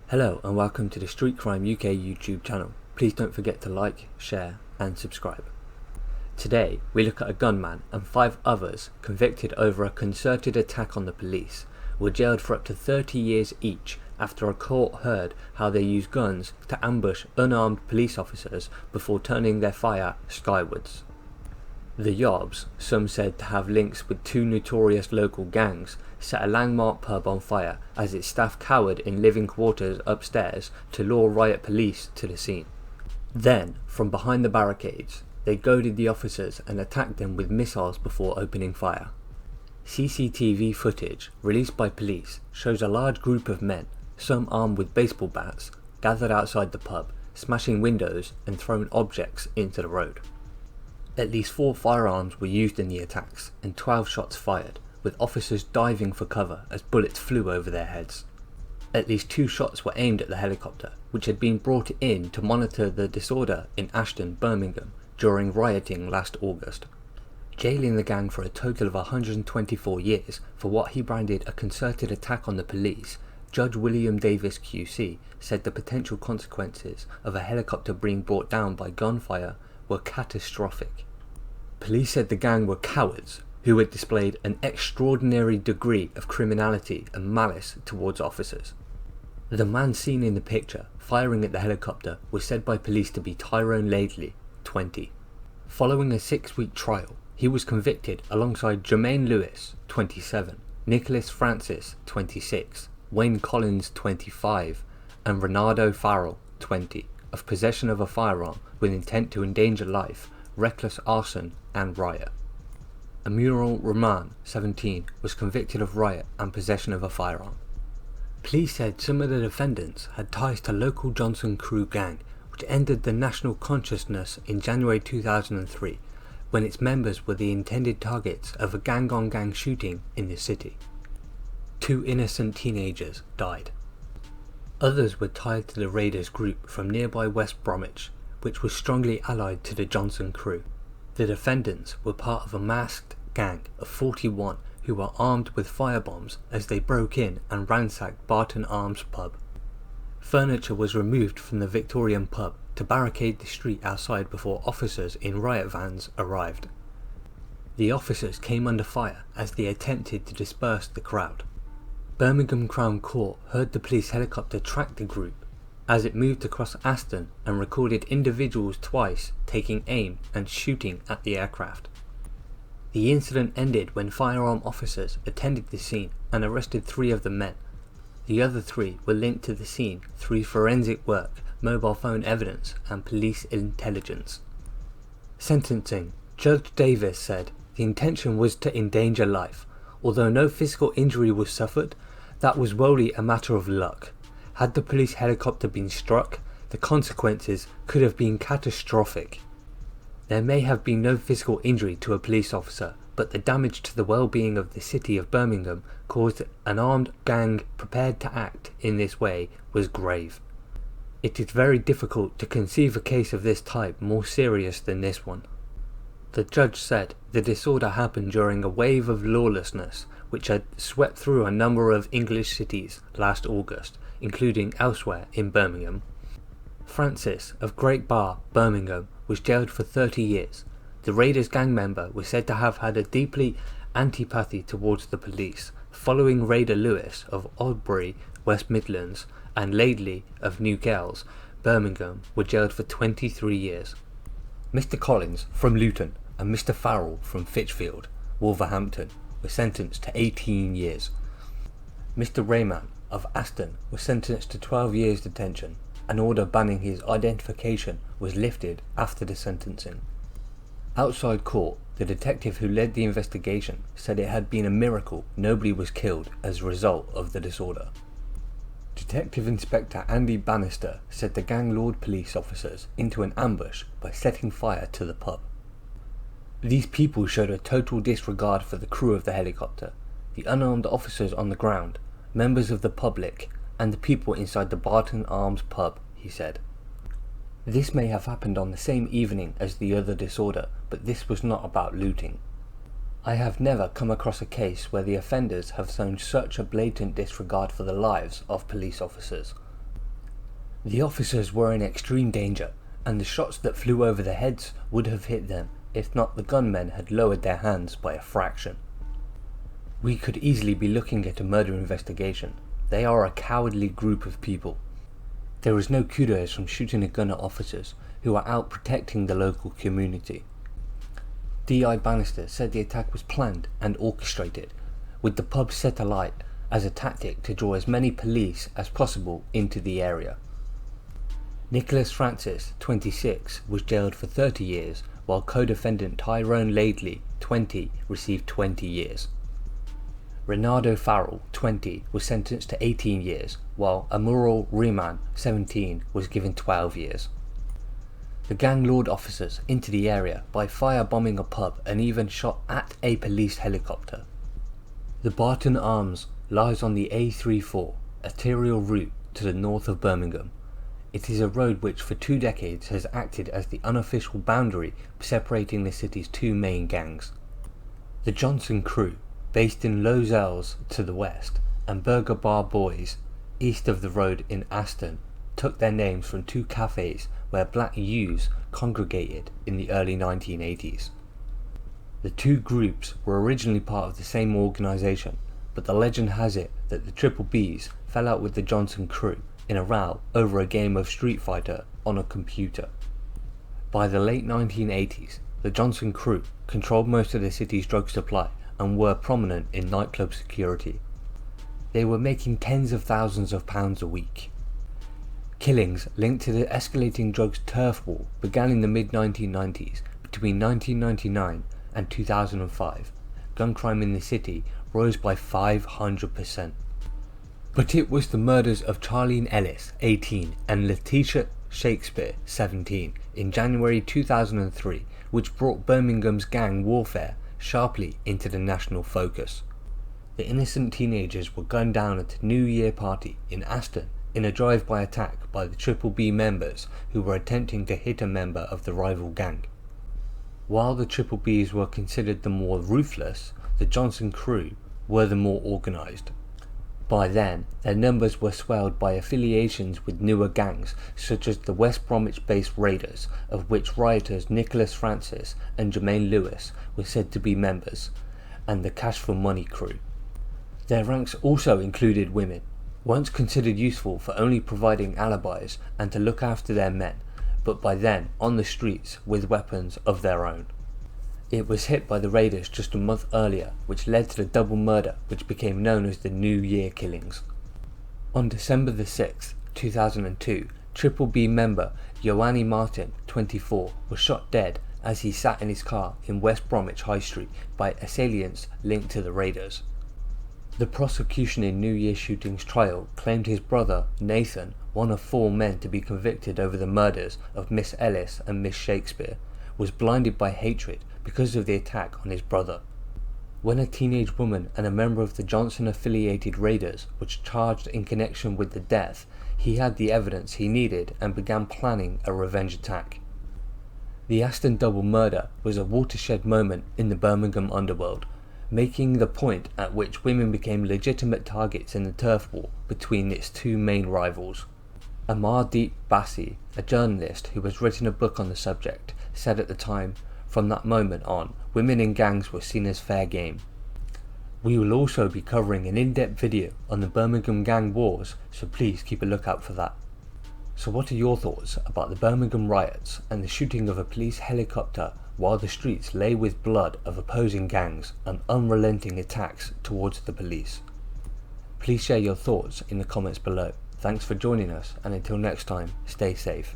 Hello and welcome to the Street Crime UK YouTube channel. Please don't forget to like, share and subscribe. Today we look at a gunman and 5 others convicted over a concerted attack on the police were jailed for up to 30 years each after a court heard how they used guns to ambush unarmed police officers before turning their fire skywards. The yobs, some said to have links with 2 notorious local gangs, set a landmark pub on fire as its staff cowered in living quarters upstairs to lure riot police to the scene. Then, from behind the barricades, they goaded the officers and attacked them with missiles before opening fire. CCTV footage released by police shows a large group of men, some armed with baseball bats, gathered outside the pub, smashing windows and throwing objects into the road. At least 4 firearms were used in the attacks and 12 shots fired, with officers diving for cover as bullets flew over their heads. At least 2 shots were aimed at the helicopter, which had been brought in to monitor the disorder in Ashton, Birmingham, during rioting last August, jailing the gang for a total of 124 years for what he branded a concerted attack on the police. Judge William Davis QC said the potential consequences of a helicopter being brought down by gunfire were catastrophic. Police said the gang were cowards who had displayed an extraordinary degree of criminality and malice towards officers. The man seen in the picture firing at the helicopter was said by police to be Tyrone Laidley, 20. Following a 6-week trial, he was convicted alongside Jermaine Lewis, 27, Nicholas Francis, 26, Wayne Collins, 25, and Renato Farrell, 20, of possession of a firearm with intent to endanger life, reckless arson and riot. Amural Rahman, 17, was convicted of riot and possession of a firearm. Police said some of the defendants had ties to local Johnson Crew gang, which entered the national consciousness in January 2003, when its members were the intended targets of a gang-on-gang shooting in the city. 2 innocent teenagers died. Others were tied to the raiders group from nearby West Bromwich, which was strongly allied to the Johnson Crew. The defendants were part of a masked gang of 41 who were armed with firebombs as they broke in and ransacked Barton Arms pub. Furniture was removed from the Victorian pub to barricade the street outside before officers in riot vans arrived. The officers came under fire as they attempted to disperse the crowd. Birmingham Crown Court heard the police helicopter track the group as it moved across Aston and recorded individuals twice taking aim and shooting at the aircraft. The incident ended when firearm officers attended the scene and arrested 3 of the men. The other 3 were linked to the scene through forensic work, mobile phone evidence and police intelligence. Sentencing. Judge Davis said the intention was to endanger life. Although no physical injury was suffered, that was wholly a matter of luck. Had the police helicopter been struck, the consequences could have been catastrophic. There may have been no physical injury to a police officer, but the damage to the well-being of the city of Birmingham caused an armed gang prepared to act in this way was grave. It is very difficult to conceive a case of this type more serious than this one. The judge said the disorder happened during a wave of lawlessness which had swept through a number of English cities last August, including elsewhere in Birmingham. Francis of Great Bar, Birmingham, was jailed for 30 years. The raiders gang member was said to have had a deeply antipathy towards the police, following Raider Lewis of Albury, West Midlands, and Laidley of Newcastle, Birmingham, were jailed for 23 years. Mr. Collins from Luton and Mr. Farrell from Fitchfield, Wolverhampton, were sentenced to 18 years. Mr. Rayman of Aston was sentenced to 12 years detention. An order banning his identification was lifted after the sentencing. Outside court, the detective who led the investigation said it had been a miracle nobody was killed as a result of the disorder. Detective Inspector Andy Bannister said the gang lured police officers into an ambush by setting fire to the pub. These people showed a total disregard for the crew of the helicopter, the unarmed officers on the ground, members of the public, and the people inside the Barton Arms pub, he said. This may have happened on the same evening as the other disorder, but this was not about looting. I have never come across a case where the offenders have shown such a blatant disregard for the lives of police officers. The officers were in extreme danger, and the shots that flew over their heads would have hit them if not the gunmen had lowered their hands by a fraction. We could easily be looking at a murder investigation. They are a cowardly group of people. There is no kudos from shooting a gun at officers who are out protecting the local community. D.I. Bannister said the attack was planned and orchestrated, with the pub set alight as a tactic to draw as many police as possible into the area. Nicholas Francis, 26, was jailed for 30 years, while co-defendant Tyrone Laidley, 20, received 20 years. Renato Farrell, 20, was sentenced to 18 years, while Amural Rehman, 17, was given 12 years. The gang lured officers into the area by firebombing a pub and even shot at a police helicopter. The Barton Arms lies on the A34, arterial route to the north of Birmingham. It is a road which for 2 decades has acted as the unofficial boundary separating the city's two main gangs. The Johnson Crew, based in Lozells to the west, and Burger Bar Boys, east of the road in Aston, took their names from 2 cafes where black youths congregated in the early 1980s. The 2 groups were originally part of the same organisation, but the legend has it that the Triple Bs fell out with the Johnson Crew in a row over a game of Street Fighter on a computer. By the late 1980s, the Johnson Crew controlled most of the city's drug supply and were prominent in nightclub security. They were making tens of thousands of pounds a week. Killings linked to the escalating drugs turf war began in the mid-1990s. Between 1999 and 2005, gun crime in the city rose by 500%. But it was the murders of Charlene Ellis, 18, and Letitia Shakespeare, 17, in January 2003 which brought Birmingham's gang warfare sharply into the national focus. The innocent teenagers were gunned down at a New Year party in Aston in a drive-by attack by the Triple B members who were attempting to hit a member of the rival gang. While the Triple Bs were considered the more ruthless, the Johnson Crew were the more organised. By then, their numbers were swelled by affiliations with newer gangs such as the West Bromwich-based Raiders, of which rioters Nicholas Francis and Jermaine Lewis were said to be members, and the Cash for Money Crew. Their ranks also included women, once considered useful for only providing alibis and to look after their men, but by then on the streets with weapons of their own. It was hit by the Raiders just a month earlier, which led to the double murder which became known as the New Year killings. On December the 6th, 2002, Triple B member Ioanni Martin, 24, was shot dead as he sat in his car in West Bromwich High Street by assailants linked to the Raiders. The prosecution in New Year shootings trial claimed his brother, Nathan, one of 4 men to be convicted over the murders of Miss Ellis and Miss Shakespeare, was blinded by hatred because of the attack on his brother. When a teenage woman and a member of the Johnson-affiliated Raiders was charged in connection with the death, he had the evidence he needed and began planning a revenge attack. The Aston double murder was a watershed moment in the Birmingham underworld, making the point at which women became legitimate targets in the turf war between its 2 main rivals. Amardeep Bassi, a journalist who has written a book on the subject, said at the time, "From that moment on, women in gangs were seen as fair game." We will also be covering an in-depth video on the Birmingham gang wars, so please keep a lookout for that. So what are your thoughts about the Birmingham riots and the shooting of a police helicopter while the streets lay with blood of opposing gangs and unrelenting attacks towards the police? Please share your thoughts in the comments below. Thanks for joining us, and until next time, stay safe.